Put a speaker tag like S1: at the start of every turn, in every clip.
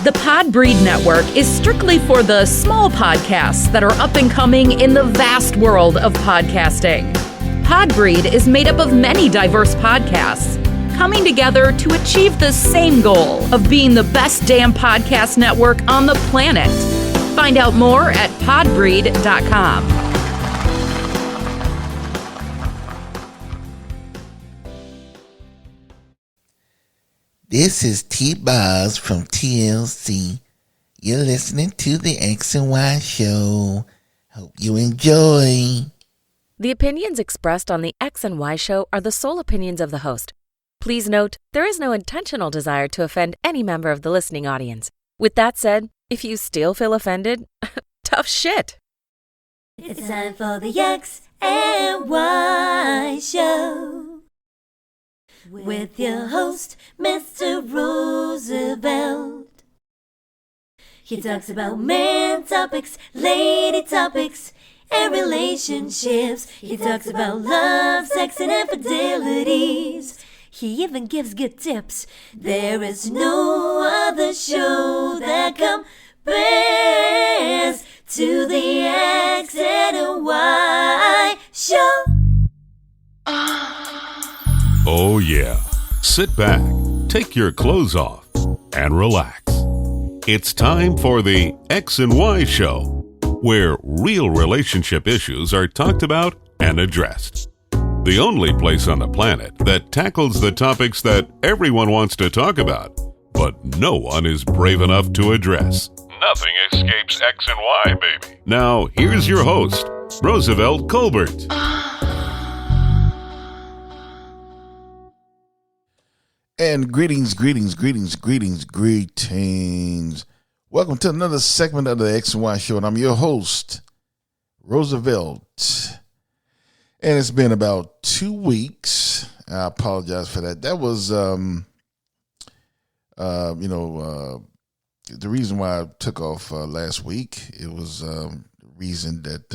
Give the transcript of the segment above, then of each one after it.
S1: The Podbreed Network is strictly for the small podcasts that are up and coming in the vast world of podcasting. Podbreed is made up of many diverse podcasts, coming together to achieve the same goal of being the best damn podcast network on the planet. Find out more at podbreed.com.
S2: This is T-Boz from TLC. You're listening to the X and Y Show. Hope you enjoy.
S3: The opinions expressed on the X and Y Show are the sole opinions of the host. Please note, there is no intentional desire to offend any member of the listening audience. With that said, if you still feel offended, tough shit.
S4: It's time for the X and Y Show. With your host, Mr. Roosevelt. He talks about man topics, lady topics, and relationships. He talks about love, sex, and infidelities. He even gives good tips. There is no other show that compares to the X and Y Show.
S5: Oh yeah, sit back, take your clothes off, and relax. It's time for the X and Y Show, where real relationship issues are talked about and addressed. The only place on the planet that tackles the topics that everyone wants to talk about, but no one is brave enough to address. Nothing escapes X and Y, baby. Now, here's your host, Roosevelt Colbert.
S6: And greetings. Welcome to another segment of the X and Y Show, and I'm your host, Roosevelt. And it's been about 2 weeks. I apologize for that. That was, the reason why I took off last week. It was the reason that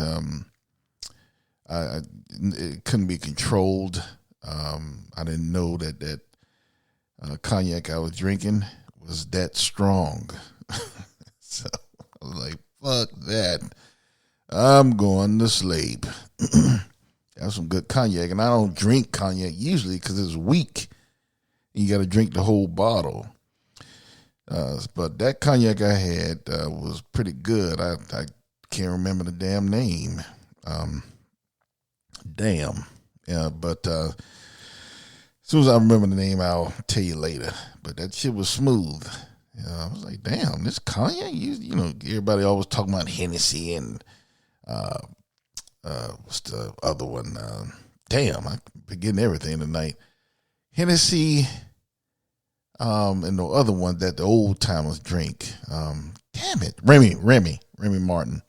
S6: it couldn't be controlled. I didn't know that cognac I was drinking was that strong. So I was like, fuck that. I'm going to sleep. That's some good cognac. And I don't drink cognac usually because it's weak. You got to drink the whole bottle. But that cognac I had was pretty good. I can't remember the damn name. But as soon as I remember the name, I'll tell you later. But that shit was smooth. I was like, damn, this cognac? You know, everybody always talking about Hennessy and what's the other one? Damn, I'm forgetting everything tonight. Hennessy and the other one that the old timers drink. Damn it, Remy Martin.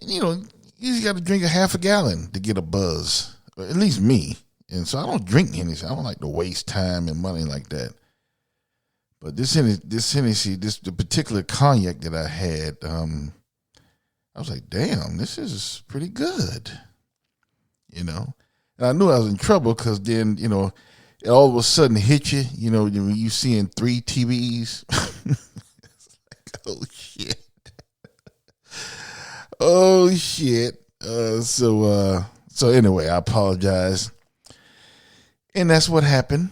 S6: You just got to drink a half a gallon to get a buzz, or at least me. And so I don't drink Hennessy. I don't like to waste time and money like that. But this Hennessy, the particular cognac that I had, I was like, damn, this is pretty good. And I knew I was in trouble because then, it all of a sudden hit you, when you seeing 3 TVs. It's like, oh, shit. Oh, shit. So anyway, I apologize. And that's what happened.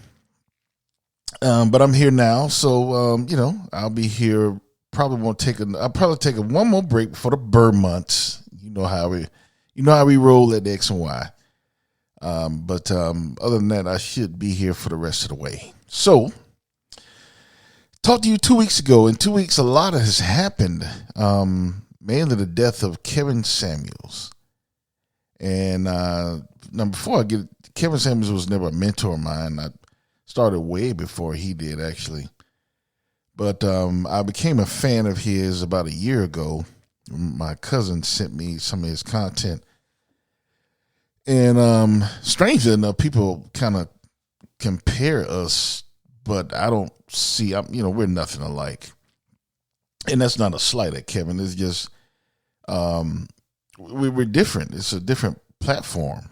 S6: But I'm here now. So, I'll be here. I'll probably take one more break before the Burr months. You know how we roll at the X and Y. But other than that, I should be here for the rest of the way. So, talked to you 2 weeks ago. In 2 weeks, a lot has happened. Mainly the death of Kevin Samuels. And now before I get it, Kevin Samuels was never a mentor of mine. I started way before he did, actually. But I became a fan of his about a year ago. My cousin sent me some of his content. And strangely enough, people kind of compare us, but I don't see, we're nothing alike. And that's not a slight at Kevin. It's just we're different. It's a different platform.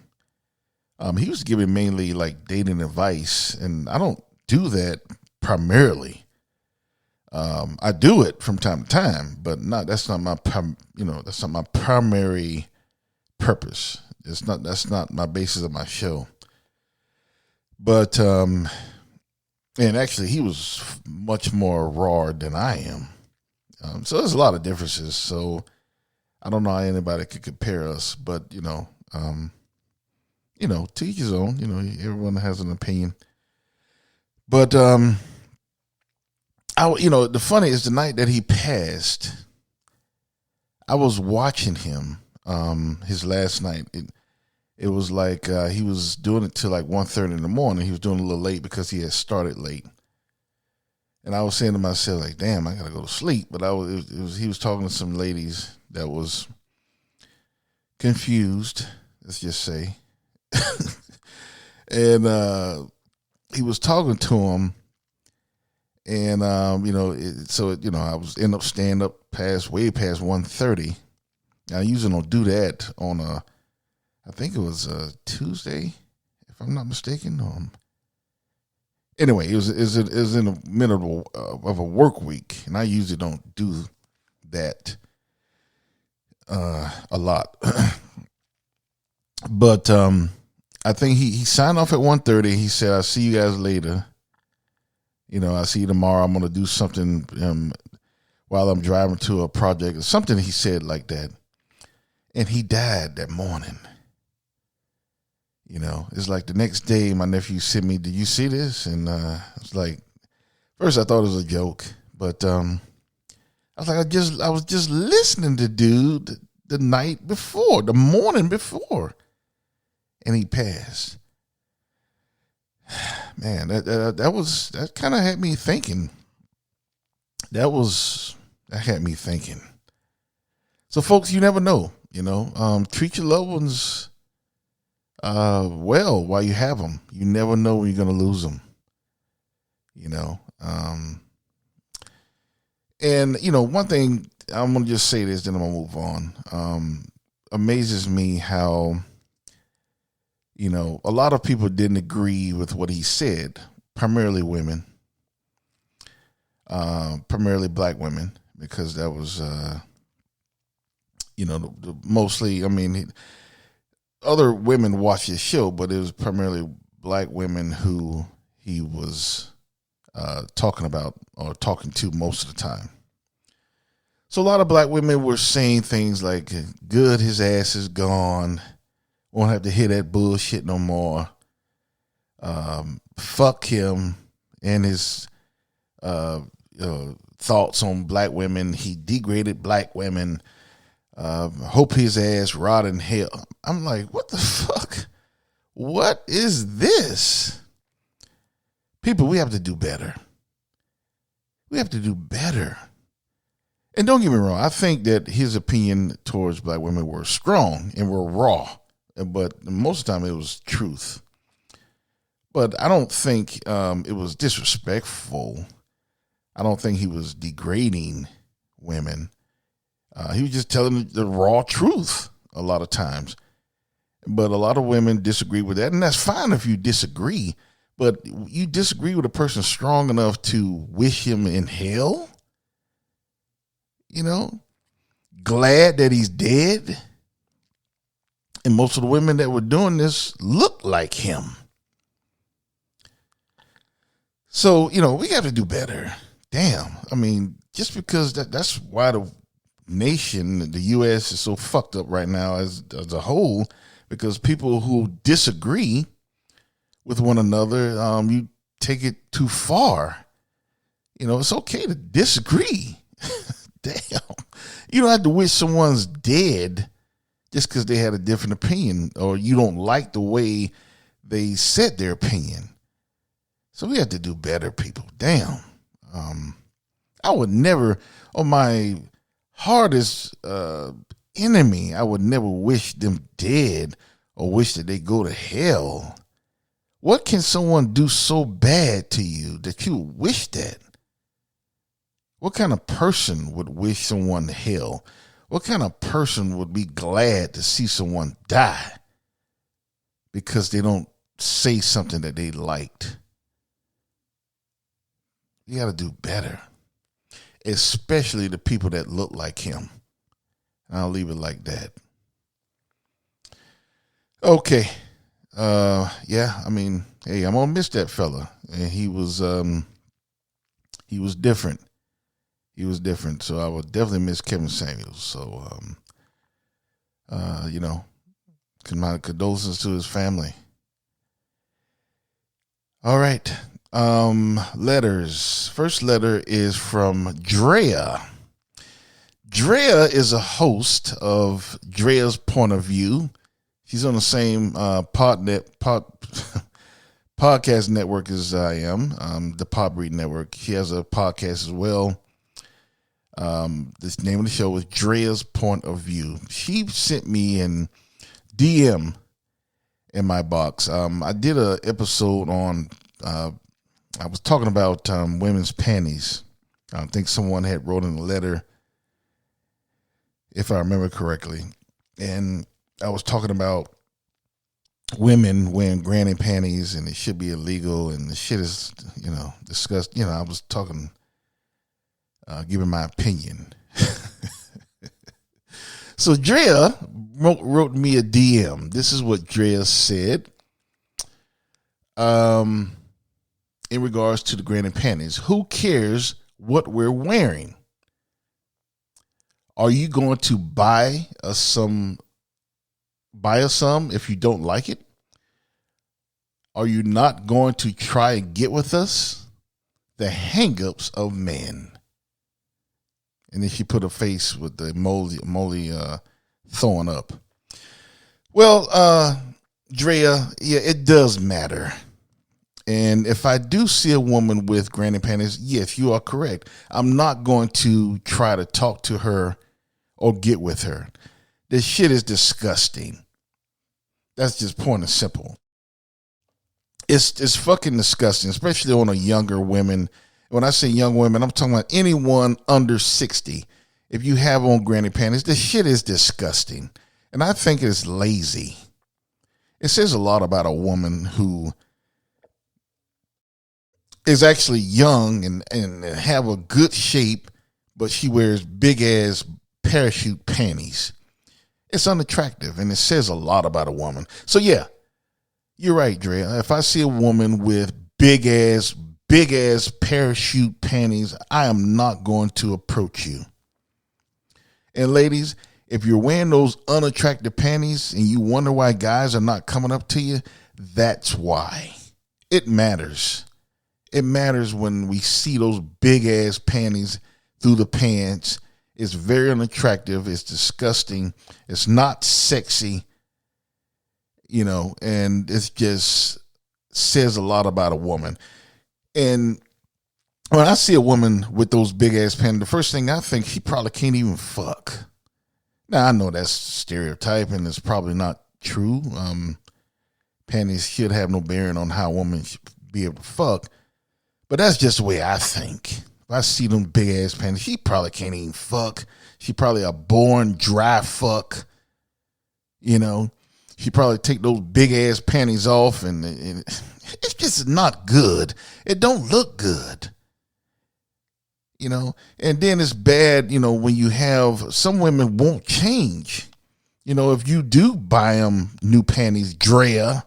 S6: He was giving mainly like dating advice, and I don't do that primarily. I do it from time to time, but that's not my primary purpose. That's not my basis of my show. But and actually, he was much more raw than I am. So there's a lot of differences. So I don't know how anybody could compare us, but to each his own. Everyone has an opinion. But the funny is the night that he passed, I was watching him. His last night, it was like he was doing it till like 1:30 in the morning. He was doing it a little late because he had started late. And I was saying to myself, like, damn, I gotta go to sleep. But he was talking to some ladies that was confused, let's just say. And he was talking to him, and I was end up staying up way past 1:30. I usually don't do that on I think it was a Tuesday, if I'm not mistaken. Anyway, it was in the middle of a work week, and I usually don't do that a lot. But I think he signed off at 1:30. He said, "I'll see you guys later. I'll see you tomorrow. I'm going to do something while I'm driving to a project." Something he said like that. And he died that morning. It's like the next day, my nephew sent me, "Did you see this?" And it's like, first I thought it was a joke, but I was like, I was just listening to dude the morning before, and he passed. Man, that kind of had me thinking. That had me thinking. So, folks, you never know. Treat your loved ones well while you have them. You never know when you're going to lose them. And one thing, I'm going to just say this, then I'm going to move on. Amazes me how, a lot of people didn't agree with what he said, primarily women, primarily black women, because that was, mostly, other women watch his show, but it was primarily black women who he was talking about or talking to most of the time. So a lot of black women were saying things like, "Good, his ass is gone. Won't have to hear that bullshit no more. Fuck him and his thoughts on black women. He degraded black women. Hope his ass rot in hell." I'm like, what the fuck? What is this? People, we have to do better. We have to do better. And don't get me wrong, I think that his opinion towards black women were strong and were raw, but most of the time it was truth. But I don't think it was disrespectful. I don't think he was degrading women. He was just telling the raw truth a lot of times. But a lot of women disagree with that, and that's fine if you disagree. But you disagree with a person strong enough to wish him in hell? Glad that he's dead? And most of the women that were doing this look like him. So, we got to do better. Damn. Just because that's why the nation, the U.S., is so fucked up right now as a whole, because people who disagree with one another, you take it too far. It's okay to disagree. Damn. You don't have to wish someone's dead just because they had a different opinion or you don't like the way they said their opinion. So we have to do better, people. Damn. I would never, on my hardest enemy, I would never wish them dead or wish that they go to hell. What can someone do so bad to you that you wish that? What kind of person would wish someone hell? What kind of person would be glad to see someone die because they don't say something that they liked? You got to do better. especially the people that look like him. I'll leave it like that. Okay. Yeah, I mean, hey, I'm gonna miss that fella. And he was different. He was different. So I would definitely miss Kevin Samuels. So my condolences to his family. All right. Letters. First letter is from Drea. Drea is a host of Drea's Point of View. She's on the same podcast network as I am, the Podbreed Network. She has a podcast as well. This name of the show is Drea's Point of View. She sent me an DM in my box. I did an episode on, I was talking about women's panties. I think someone had wrote in a letter, if I remember correctly. And I was talking about women wearing granny panties and it should be illegal and the shit is, disgusting. I was talking, giving my opinion. So Drea wrote me a DM. This is what Drea said. In regards to the granny panties, who cares what we're wearing? Are you going to buy us some if you don't like it? Are you not going to try and get with us? The hang-ups of men. And then she put a face with the emoji throwing up. Well, Drea, yeah, it does matter. And if I do see a woman with granny panties, yes, you are correct. I'm not going to try to talk to her or get with her. This shit is disgusting. That's just plain and simple. It's fucking disgusting, especially on a younger women. When I say young women, I'm talking about anyone under 60. If you have on granny panties, this shit is disgusting. And I think it's lazy. It says a lot about a woman who is actually young and have a good shape, but she wears big ass parachute panties. It's unattractive, and it says a lot about a woman. So yeah, you're right, Drea. If I see a woman with big ass parachute panties, I am not going to approach you. And ladies, if you're wearing those unattractive panties and you wonder why guys are not coming up to you, that's why. It matters. It matters when we see those big ass panties through the pants. It's very unattractive. It's disgusting. It's not sexy, and it just says a lot about a woman. And when I see a woman with those big ass panties, the first thing I think, she probably can't even fuck. Now, I know that's stereotype and it's probably not true. Panties should have no bearing on how a woman should be able to fuck. But that's just the way I think. If I see them big ass panties, she probably can't even fuck. She probably a born dry fuck. She probably take those big ass panties off and it's just not good. It don't look good. And then it's bad, when you have some women won't change. If you do buy them new panties, Drea,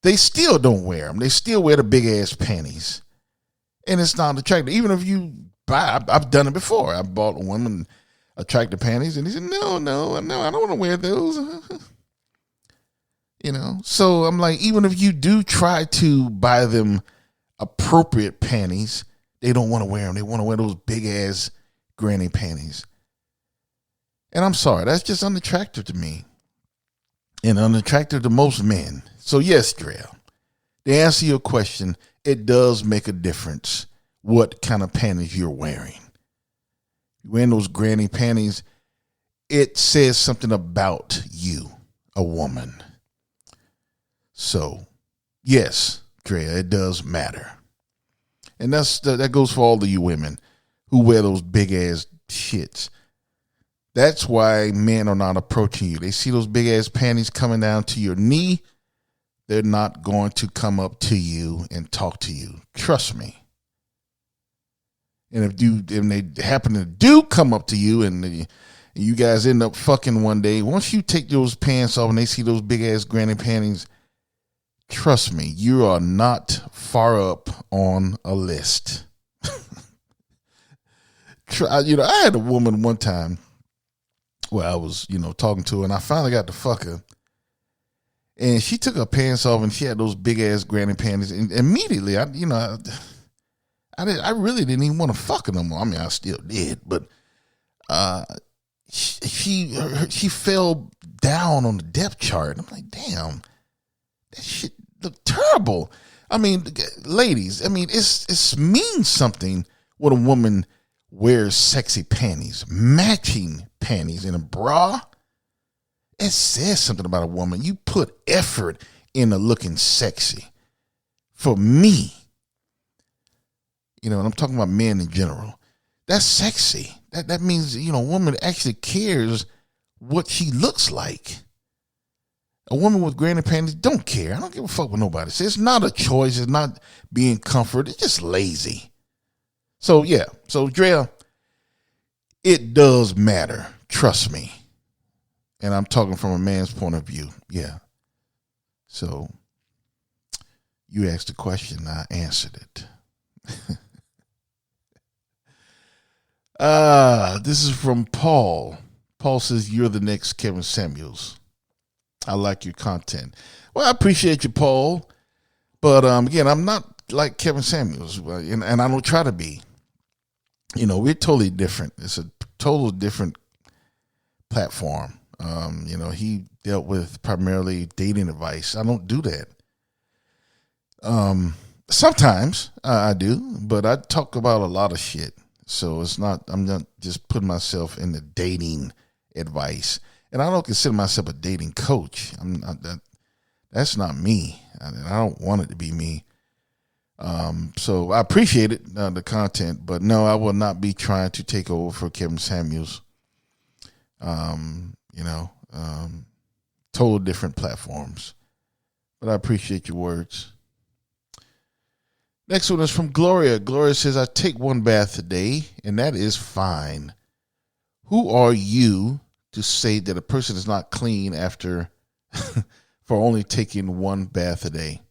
S6: they still don't wear them. They still wear the big ass panties. And it's not attractive. Even if you buy, I've done it before. I bought a woman attractive panties and he said, no, I don't want to wear those. So I'm like, even if you do try to buy them appropriate panties, they don't want to wear them. They want to wear those big ass granny panties. And I'm sorry, that's just unattractive to me and unattractive to most men. So yes, Drea, to answer your question, it does make a difference what kind of panties you're wearing. You're wearing those granny panties, it says something about you, a woman. So, yes, Drea, it does matter. And that goes for all of you women who wear those big ass shits. That's why men are not approaching you. They see those big ass panties coming down to your knee. They're not going to come up to you and talk to you. Trust me. And if they happen to do come up to you and you guys end up fucking one day, once you take those pants off and they see those big ass granny panties, trust me, you are not far up on a list. I had a woman one time where I was, talking to her, and I finally got to fuck her. And she took her pants off and she had those big ass granny panties. And immediately, I really didn't even want to fuck her no more. I mean, I still did, but she fell down on the depth chart. I'm like, damn, that shit looked terrible. I mean, ladies, it means something when a woman wears sexy panties, matching panties in a bra. It says something about a woman. You put effort into looking sexy. For me, and I'm talking about men in general, that's sexy. That means, a woman actually cares what she looks like. A woman with granny panties don't care. I don't give a fuck what nobody says. It's not a choice. It's not being comfort. It's just lazy. So, yeah. So, Drea, it does matter. Trust me. And I'm talking from a man's point of view. Yeah. So, you asked a question. I answered it. This is from Paul. Paul says, you're the next Kevin Samuels. I like your content. Well, I appreciate you, Paul. But again, I'm not like Kevin Samuels, and I don't try to be. We're totally different. It's a total different platform. He dealt with primarily dating advice. I don't do that. Sometimes I do, but I talk about a lot of shit. So I'm not just putting myself in the dating advice. And I don't consider myself a dating coach. That's not me. I don't want it to be me. So I appreciate it, the content, but no, I will not be trying to take over for Kevin Samuels. Total different platforms, but I appreciate your words. Next one is from Gloria. Gloria says, I take one bath a day, and that is fine. Who are you to say that a person is not clean after for only taking one bath a day?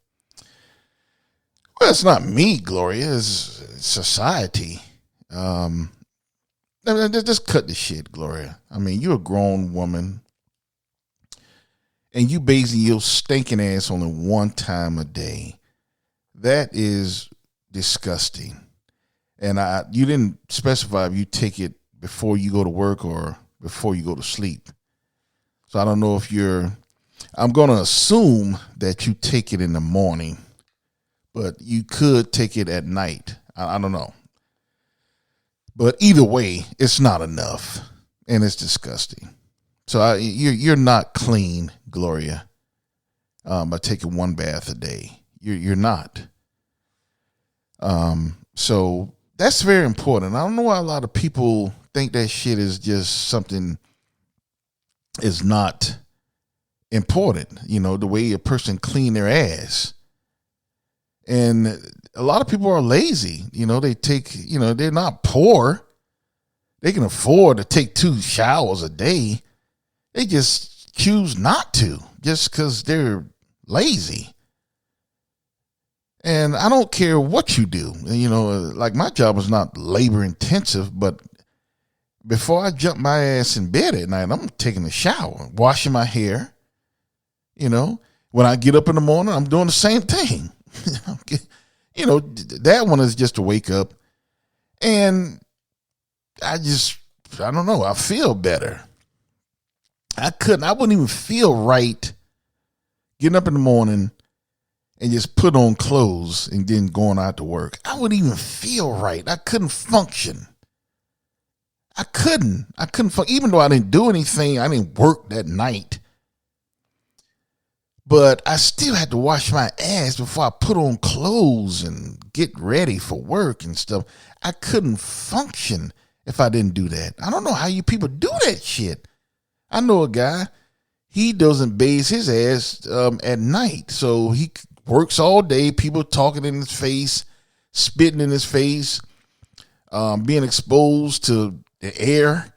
S6: Well, it's not me, Gloria. It's society. Just cut the shit, Gloria. I mean, you're a grown woman, and you bathing your stinking ass only one time a day. That is disgusting. And you didn't specify if you take it before you go to work or before you go to sleep. So I don't know if I'm going to assume that you take it in the morning, but you could take it at night. I don't know. But either way, it's not enough, and it's disgusting. So you're not clean, Gloria, by taking one bath a day. You're not. So that's very important. I don't know why a lot of people think that shit is just something is not important. The way a person clean their ass. And a lot of people are lazy. They take, they're not poor. They can afford to take 2 showers a day. They just choose not to just because they're lazy. And I don't care what you do. Like my job is not labor intensive, but before I jump my ass in bed at night, I'm taking a shower, washing my hair. When I get up in the morning, I'm doing the same thing. That one is just to wake up. And I don't know, I feel better. I wouldn't even feel right getting up in the morning and just put on clothes and then going out to work. I wouldn't even feel right. I couldn't function. I couldn't function. Even though I didn't do anything, I didn't work that night. But I still had to wash my ass before I put on clothes and get ready for work and stuff. I couldn't function if I didn't do that. I don't know how you people do that shit. I know a guy, he doesn't bathe his ass at night. So he works all day, people talking in his face, spitting in his face, being exposed to the air,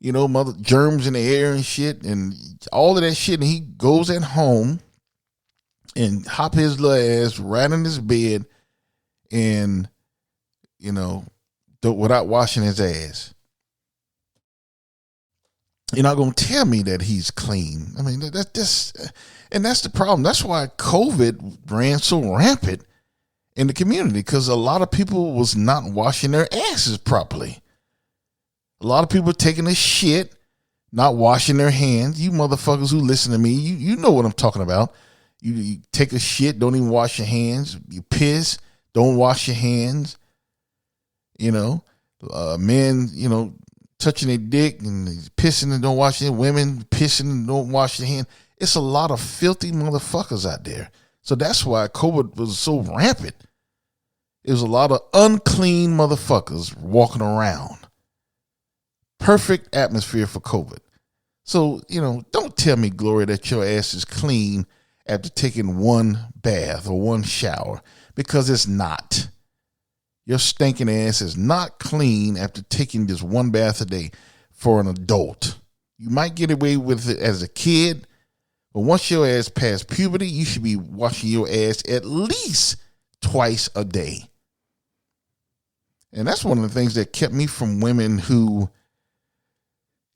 S6: mother germs in the air and shit, and all of that shit. And he goes at home and hop his little ass right in his bed, and without washing his ass. You're not gonna tell me that he's clean. I mean, and that's the problem. That's why COVID ran so rampant in the community, because a lot of people was not washing their asses properly. A lot of people taking a shit, not washing their hands. You motherfuckers who listen to me, you know what I'm talking about. You take a shit, don't even wash your hands. You piss, don't wash your hands. Men, touching their dick and pissing and don't wash their women, pissing and don't wash their hands. It's a lot of filthy motherfuckers out there. So that's why COVID was so rampant. It was a lot of unclean motherfuckers walking around. Perfect atmosphere for COVID. So, don't tell me, Gloria, that your ass is clean after taking one bath or one shower, because it's not. Your stinking ass is not clean after taking just one bath a day for an adult. You might get away with it as a kid, but once your ass past puberty, you should be washing your ass at least twice a day. And that's one of the things that kept me from women who,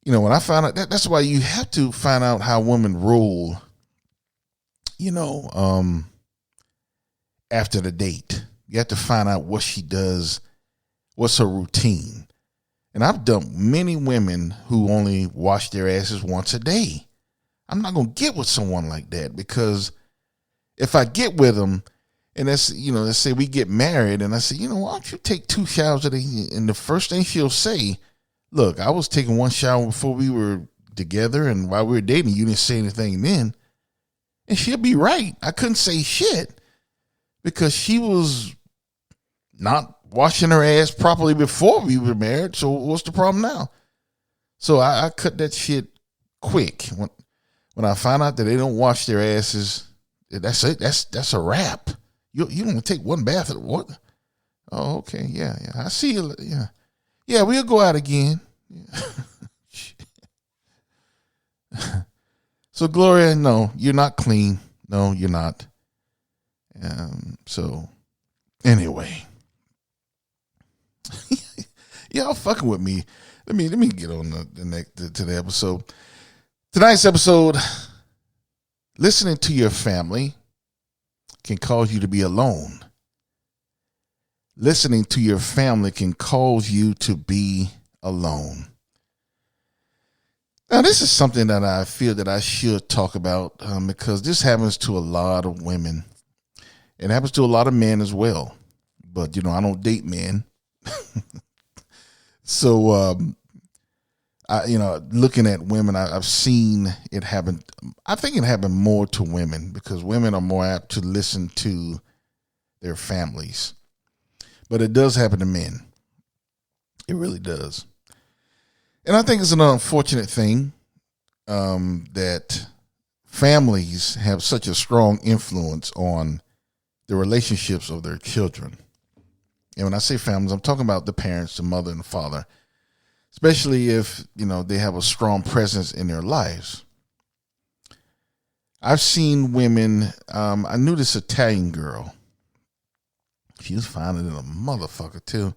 S6: when I found out, that's why you have to find out how women roll, after the date. You have to find out what she does, what's her routine. And I've dumped many women who only wash their asses once a day. I'm not going to get with someone like that, because if I get with them, and let's say we get married, and I say, why don't you take 2 showers a day? And the first thing she'll say, look, I was taking 1 shower before we were together, and while we were dating, you didn't say anything then. And she'll be right. I couldn't say shit, because she was not washing her ass properly before we were married. So what's the problem now? So I cut that shit quick. When I find out that they don't wash their asses, that's it. That's a wrap. You don't take 1 bath at what? Oh, okay. Yeah. I see you. Yeah, we'll go out again. So, Gloria, no, you're not clean. No, you're not. So, anyway. Y'all fucking with me. Let me get on to the episode. Tonight's episode, listening to your family can cause you to be alone. Listening to your family can cause you to be alone. Now, this is something that I feel that I should talk about, because this happens to a lot of women. It happens to a lot of men as well. But, I don't date men. So, looking at women, I've seen it happen. I think it happened more to women, because women are more apt to listen to their families. But it does happen to men. It really does. And I think it's an unfortunate thing that families have such a strong influence on the relationships of their children. And when I say families, I'm talking about the parents, the mother and the father, especially if, they have a strong presence in their lives. I've seen women, I knew this Italian girl. She was finer than a motherfucker too.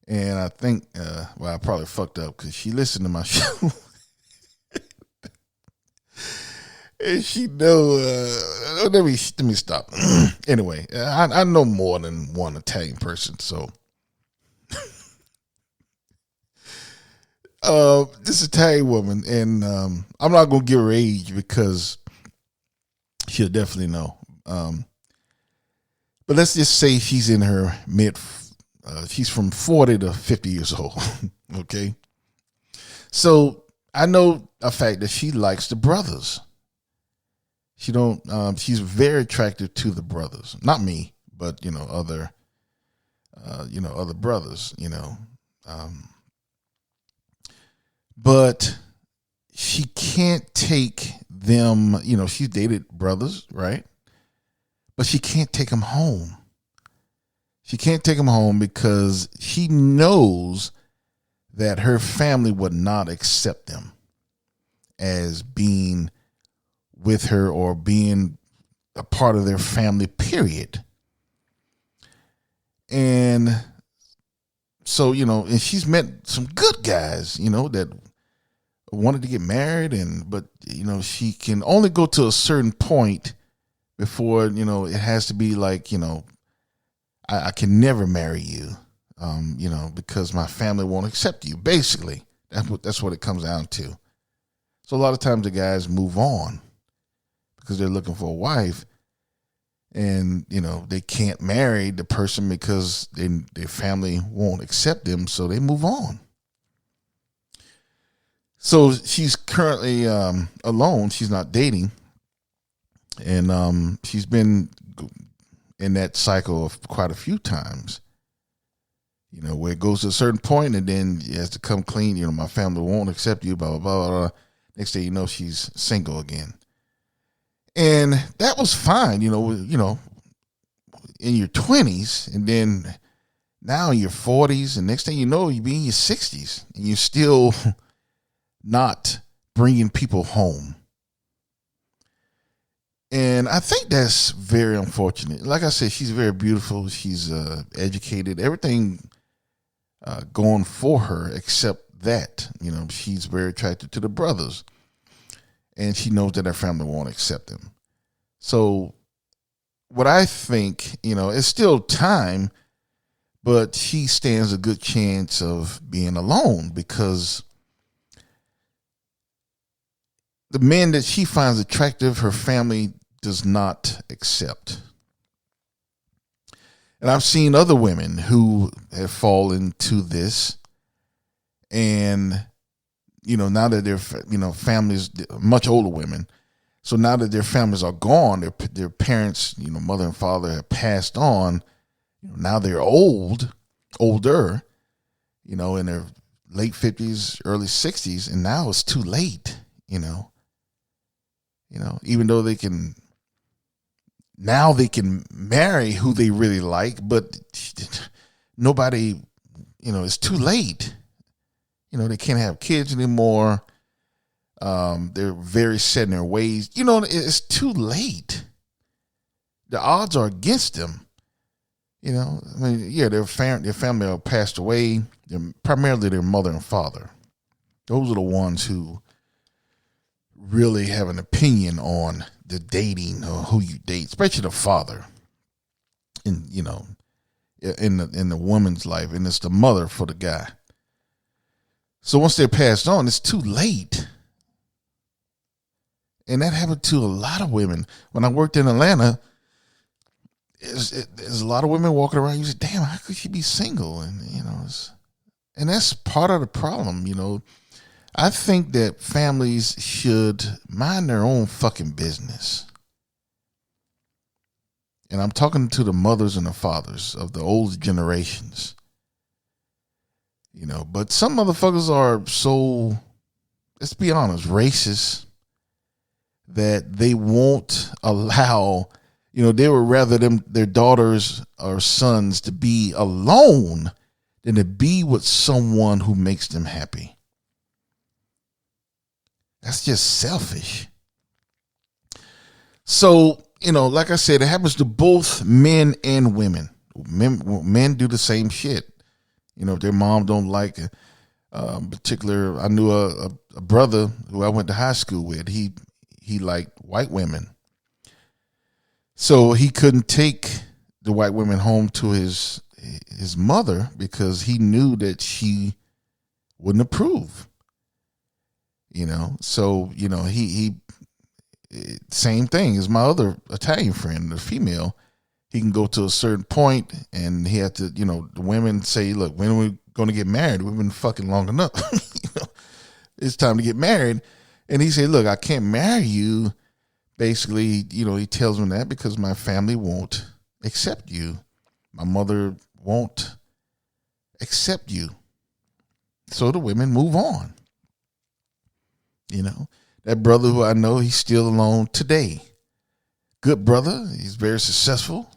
S6: And I think, I probably fucked up because she listened to my show. And she know, let me stop. Anyway, I know more than one Italian person, so. This Italian woman, and I'm not going to give her age because she'll definitely know. But let's just say she's in her she's from 40 to 50 years old. Okay. So I know a fact that she likes the brothers. She's very attractive to the brothers, not me, but, other brothers, but she can't take them, she's dated brothers, right? But she can't take them home. She can't take him home because she knows that her family would not accept them as being with her or being a part of their family, period. And so, and she's met some good guys, that wanted to get married, but she can only go to a certain point before, it has to be like, I can never marry you, because my family won't accept you. Basically, that's what it comes down to. So a lot of times the guys move on because they're looking for a wife, and they can't marry the person because their family won't accept them, so they move on. So she's currently alone. She's not dating, and she's been in that cycle of quite a few times. Where it goes to a certain point, and then it has to come clean. My family won't accept you. Blah blah blah blah. Next thing you know, she's single again. And that was fine, in your 20s, and then now in your 40s, and next thing you know, you be in your 60s, and you're still not bringing people home. And I think that's very unfortunate. Like I said, she's very beautiful. She's educated. Everything going for her except that. She's very attracted to the brothers. And she knows that her family won't accept them. So what I think, it's still time, but she stands a good chance of being alone because the men that she finds attractive, her family does not accept. And I've seen other women who have fallen to this, and now that their families, much older women, so now that their families are gone, their parents, mother and father have passed on. Now they're older, in their late 50s, early 60s, and now it's too late. Even though they can marry who they really like, but nobody, it's too late. They can't have kids anymore. They're very set in their ways. It's too late. The odds are against them. Their family are passed away. Primarily their mother and father. Those are the ones who really have an opinion on the dating or who you date, especially the father. In the woman's life, and it's the mother for the guy. So once they're passed on, it's too late. And that happened to a lot of women. When I worked in Atlanta, there's a lot of women walking around. You say, damn, how could she be single? And, and that's part of the problem. I think that families should mind their own fucking business. And I'm talking to the mothers and the fathers of the old generations. But some motherfuckers are so, let's be honest, racist, that they won't allow, they would rather their daughters or sons to be alone than to be with someone who makes them happy. That's just selfish. So, like I said, it happens to both men and women. Men do the same shit. If their mom don't like particular, I knew a brother who I went to high school with. He liked white women, so he couldn't take the white women home to his mother because he knew that she wouldn't approve. So he same thing as my other Italian friend, the female. He can go to a certain point and he had to, the women say, look, when are we going to get married? We've been fucking long enough. It's time to get married. And he said, look, I can't marry you. Basically, he tells them that because my family won't accept you. My mother won't accept you. So the women move on. That brother who I know, he's still alone today. Good brother. He's very successful,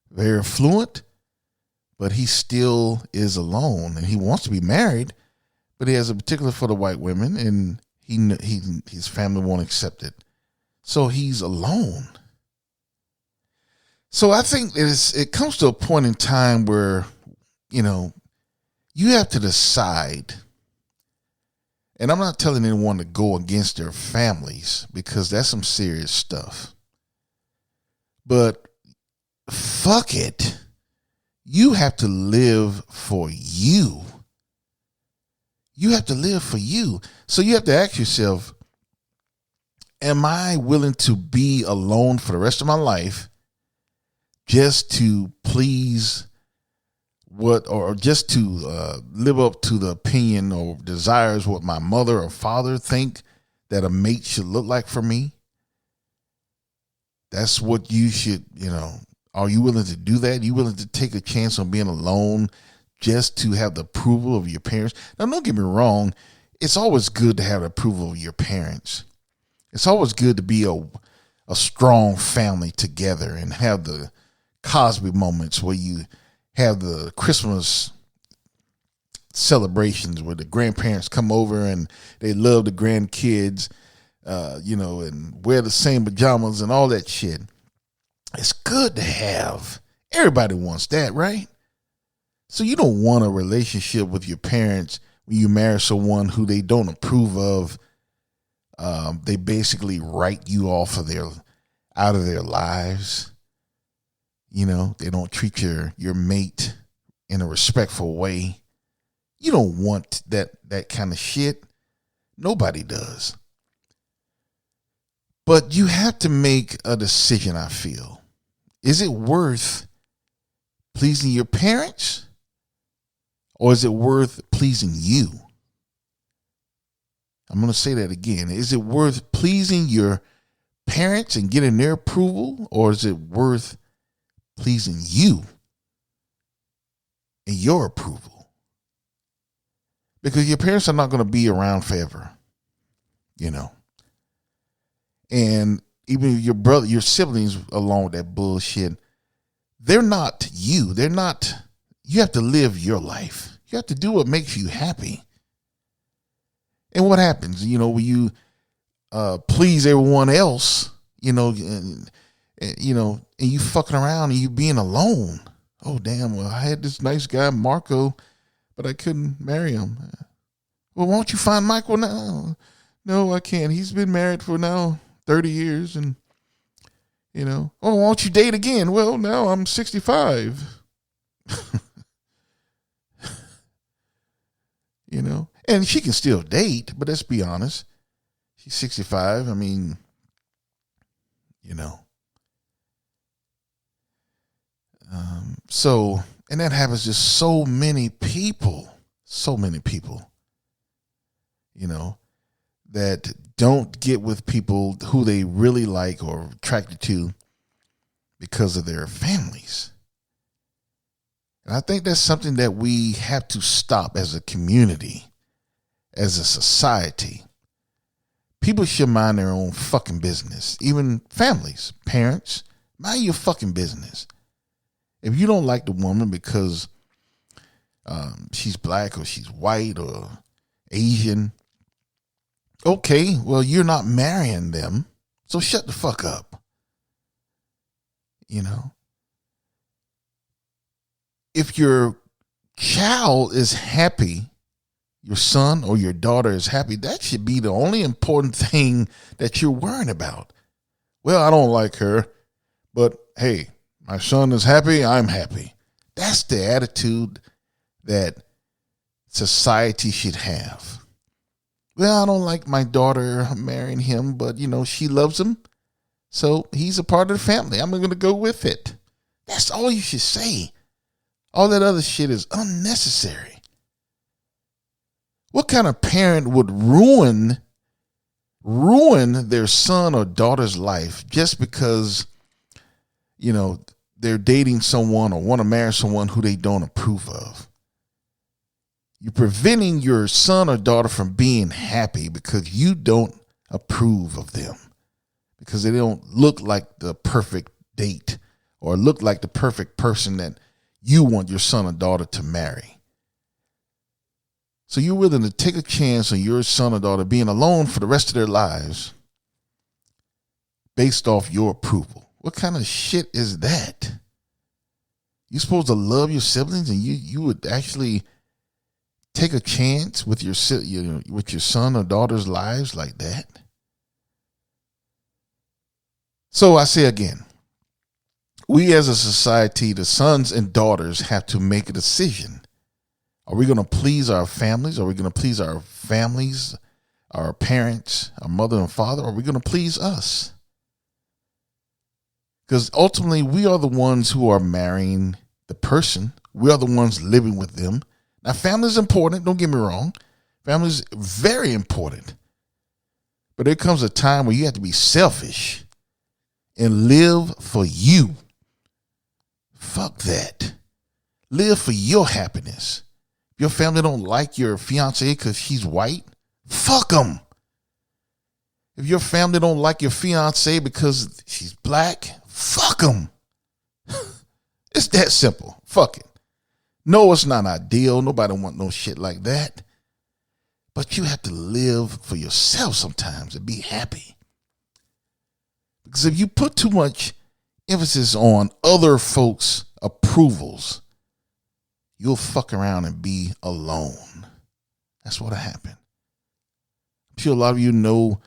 S6: very affluent. but he still is alone, and he wants to be married, but he has a particular for the white women, and his family won't accept it. So he's alone. So I think it comes to a point in time where, you have to decide. And I'm not telling anyone to go against their families, because that's some serious stuff. But fuck it. You have to live for you. You have to live for you. So you have to ask yourself, am I willing to be alone for the rest of my life just to please just to live up to the opinion or desires what my mother or father think that a mate should look like for me? That's what you should, are you willing to do that? Are you willing to take a chance on being alone just to have the approval of your parents? Now, don't get me wrong. It's always good to have the approval of your parents. It's always good to be a strong family together and have the Cosby moments where you have the Christmas celebrations where the grandparents come over and they love the grandkids, and wear the same pajamas and all that shit. It's good to have. Everybody wants that, right? So you don't want a relationship with your parents when you marry someone who they don't approve of. They basically write you off out of their lives. They don't treat your mate in a respectful way. You don't want that kind of shit. Nobody does. But you have to make a decision, I feel. Is it worth pleasing your parents, or is it worth pleasing you? I'm going to say that again. Is it worth pleasing your parents and getting their approval, or is it worth pleasing you and your approval? Because your parents are not going to be around forever, And even your brother, your siblings, along with that bullshit, they're not you. You have to live your life. You have to do what makes you happy. And what happens, when you please everyone else, and you fucking around and you being alone. Oh, damn, well, I had this nice guy, Marco, but I couldn't marry him. Well, won't you find Michael now? No, I can't. He's been married for now 30 years and, oh, won't you date again? Well, now I'm 65. And she can still date, but let's be honest. She's 65. I mean, and that happens to so many people, that don't get with people who they really like or attracted to because of their families. And I think that's something that we have to stop as a community, as a society. People should mind their own fucking business. Even families, parents, mind your fucking business. If you don't like the woman because she's black or she's white or Asian, okay, well, you're not marrying them, so shut the fuck up. If your child is happy, your son or your daughter is happy, that should be the only important thing that you're worrying about. Well, I don't like her, but hey, my son is happy, I'm happy. That's the attitude that society should have. Well, I don't like my daughter marrying him, but, she loves him, so he's a part of the family. I'm going to go with it. That's all you should say. All that other shit is unnecessary. What kind of parent would ruin their son or daughter's life just because, they're dating someone or want to marry someone who they don't approve of? You're preventing your son or daughter from being happy because you don't approve of them, because they don't look like the perfect date or look like the perfect person that you want your son or daughter to marry. So you're willing to take a chance on your son or daughter being alone for the rest of their lives based off your approval. What kind of shit is that? You're supposed to love your siblings, and you would actually take a chance with your son or daughter's lives like that? So I say again, we as a society, the sons and daughters, have to make a decision. Are we going to please our families? Are we going to please our families, our parents, our mother and father? Or are we going to please us? Because ultimately, we are the ones who are marrying the person. We are the ones living with them. Now, family is important. Don't get me wrong. Family is very important. But there comes a time where you have to be selfish and live for you. Fuck that. Live for your happiness. If your family don't like your fiance because she's white, fuck them. If your family don't like your fiance because she's black, fuck them. It's that simple. Fuck it. No, it's not ideal. Nobody want no shit like that. But you have to live for yourself sometimes and be happy. Because if you put too much emphasis on other folks' approvals, you'll fuck around and be alone. That's what'll happen. I'm sure a lot of you know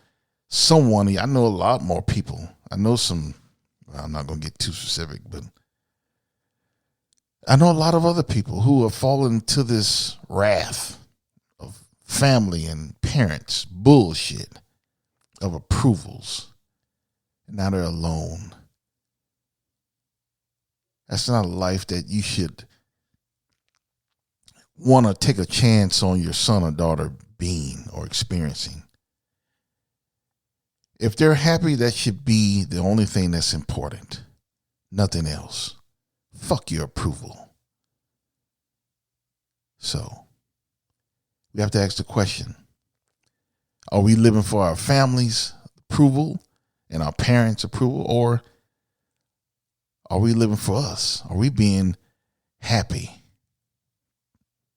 S6: someone. I know a lot more people. I know some, I'm not going to get too specific, but I know a lot of other people who have fallen to this wrath of family and parents bullshit of approvals. And now they're alone. That's not a life that you should want to take a chance on your son or daughter being or experiencing. If they're happy, that should be the only thing that's important. Nothing else. Fuck your approval. So, we have to ask the question, are we living for our family's approval and our parents' approval, or are we living for us? Are we being happy?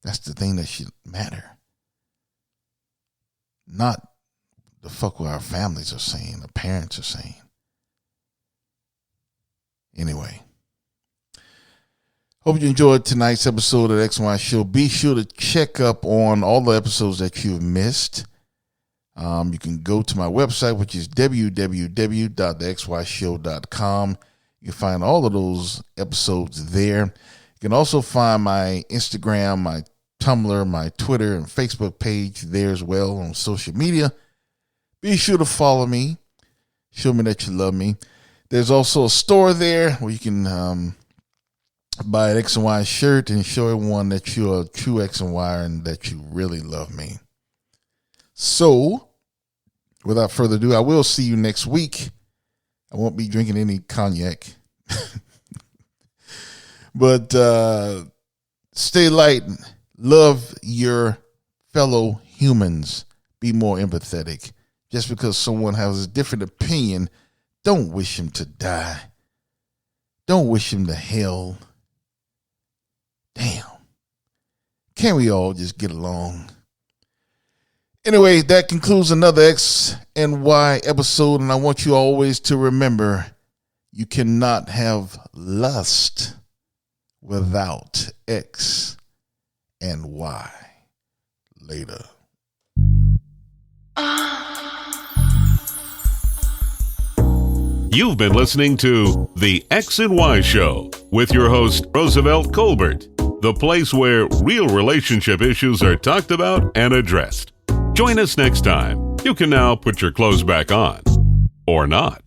S6: That's the thing that should matter. Not the fuck what our families are saying, the parents are saying. Anyway, hope you enjoyed tonight's episode of the XY Show. Be sure to check up on all the episodes that you've missed. You can go to my website, which is www.thexyshow.com. You can find all of those episodes there. You can also find my Instagram, my Tumblr, my Twitter, and Facebook page there as well on social media. Be sure to follow me. Show me that you love me. There's also a store there where you can buy an X and Y shirt and show everyone that you're a true X and Y and that you really love me. So, without further ado, I will see you next week. I won't be drinking any cognac. But stay light. Love your fellow humans. Be more empathetic. Just because someone has a different opinion, don't wish him to die. Don't wish him to hell. Damn. Can't we all just get along? Anyway, that concludes another X and Y episode, and I want you always to remember, you cannot have lust without X and Y. Later.
S5: You've been listening to The X and Y Show with your host, Roosevelt Colbert, the place where real relationship issues are talked about and addressed. Join us next time. You can now put your clothes back on. Or not.